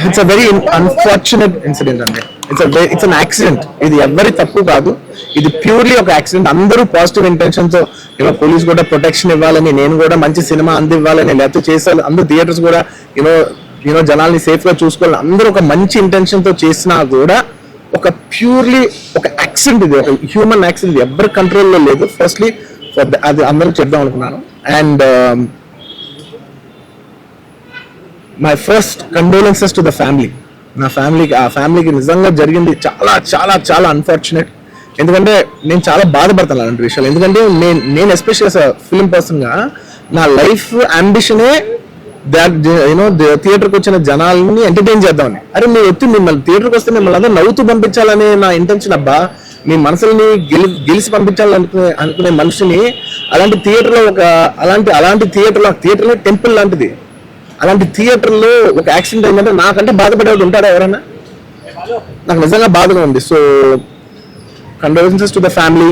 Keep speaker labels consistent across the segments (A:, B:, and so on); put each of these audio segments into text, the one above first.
A: It's a very unfortunate incident అండి. It's an accident. ఇది ఎవరి తప్పు కాదు, ఇది ప్యూర్లీ ఒక యాక్సిడెంట్. అందరూ పాజిటివ్ ఇంటెన్షన్ తో పోలీస్ కూడా ప్రొటెక్షన్ ఇవ్వాలని, నేను కూడా మంచి సినిమా అందివ్వాలని, లేకపోతే చేసాను, అందరూ థియేటర్స్ కూడా యూనో జనాల్ని సేఫ్ గా చూసుకోవాలని అందరూ ఒక మంచి ఇంటెన్షన్ తో చేసినా కూడా ఒక ప్యూర్లీ ఒక యాక్సిడెంట్, ఇది ఒక హ్యూమన్ యాక్సిడెంట్, ఎవరి కంట్రోల్లో లేదు. ఫస్ట్లీ అది అందరూ చెప్దాం అనుకున్నాను. And my first condolences to the family. నా ఫ్యామిలీకి నిజంగా జరిగింది చాలా చాలా చాలా అన్ఫార్చునేట్. ఎందుకంటే నేను చాలా బాధపడతాను అలాంటి విషయాలు. ఎందుకంటే నేను ఎస్పెషల్ ఫిల్మ్ పర్సన్ గా నా లైఫ్ అంబిషనే థియేటర్కి వచ్చిన జనాలని ఎంటర్టైన్ చేద్దామని. అరే మీరు మిమ్మల్ని థియేటర్కి వస్తే మిమ్మల్ని అందరూ నవ్వుతూ పంపించాలనే నా ఇంటెన్షన్. అబ్బా, మీ మనసుని గెలిచి పంపించాలనుకునే మనిషిని అలాంటి థియేటర్లో థియేటర్లో టెంపుల్ లాంటిది, అలాంటి థియేటర్లో ఒక యాక్సిడెంట్ అయిందంటే నాకంటే బాధపడేవాడు ఉంటాడా ఎవరైనా? నాకు నిజంగా బాధగా ఉంది. So condolences to the family.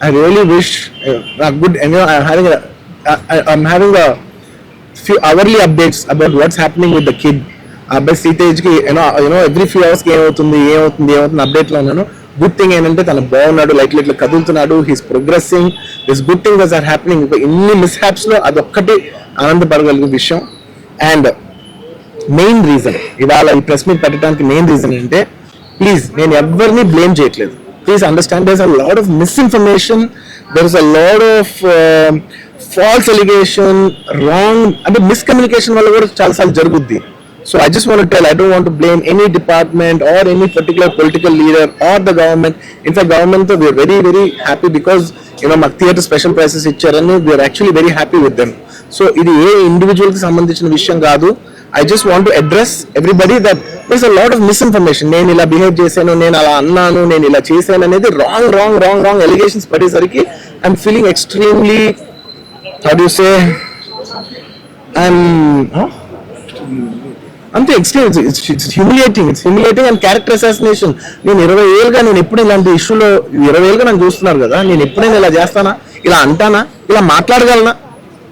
A: I really wish good. I'm having a few hourly updates about what's happening with the kid. అబ్బాయి సీతేజ్ కి ఎవ్రీ ఫ్యూ అవర్స్ కి ఏమవుతుంది అప్డేట్ లో ఉన్నాను. గుడ్ థింగ్ ఏంటంటే తను బాగున్నాడు, లైట్ కదులుతున్నాడు, he's progressing. This good thing are happening. ఇన్ని మిస్ హ్యాప్స్ లో అదొక్కటి ఆనందపడగలిగే విషయం. అండ్ మెయిన్ రీజన్ ఇవాళ ఈ ప్రెస్ మీట్ పెట్టడానికి మెయిన్ రీజన్ ఏంటంటే, ప్లీజ్ నేను ఎవరిని బ్లేమ్ చేయట్లేదు. Please understand, there is a lot of misinformation, there is a lot of false allegation, wrong అంటే మిస్కమ్యూనికేషన్ వల్ల కూడా చాలాసార్లు జరుగుద్ది. So I just want to tell, I don't want to blame any department or any particular political leader or the government. In fact, government we are very very happy because మాకు theatre special prices ఇచ్చారని we are actually very happy with them. So ఇది ఏ individual కి సంబంధించిన విషయం కాదు. I just want to address everybody that there's a lot of misinformation. నేను ఇలా behave చేశాను, నేను అలా అన్నాను, నేను ఇలా చేశాను అనేది రాంగ్ ఎలిగేషన్స్ పడేసరికి I'm feeling extremely, how do you say, అంతే extreme. It's humiliating and character assassination. నేను 20 ఏళ్ళుగా నేను ఎప్పుడు ఇలాంటి ఇష్యూలో 20 ఏళ్ళుగా నన్ను చూస్తున్నారు కదా, నేను ఎప్పుడైనా ఇలా చేస్తానా, ఇలా అంటానా, ఇలా మాట్లాడగలనా?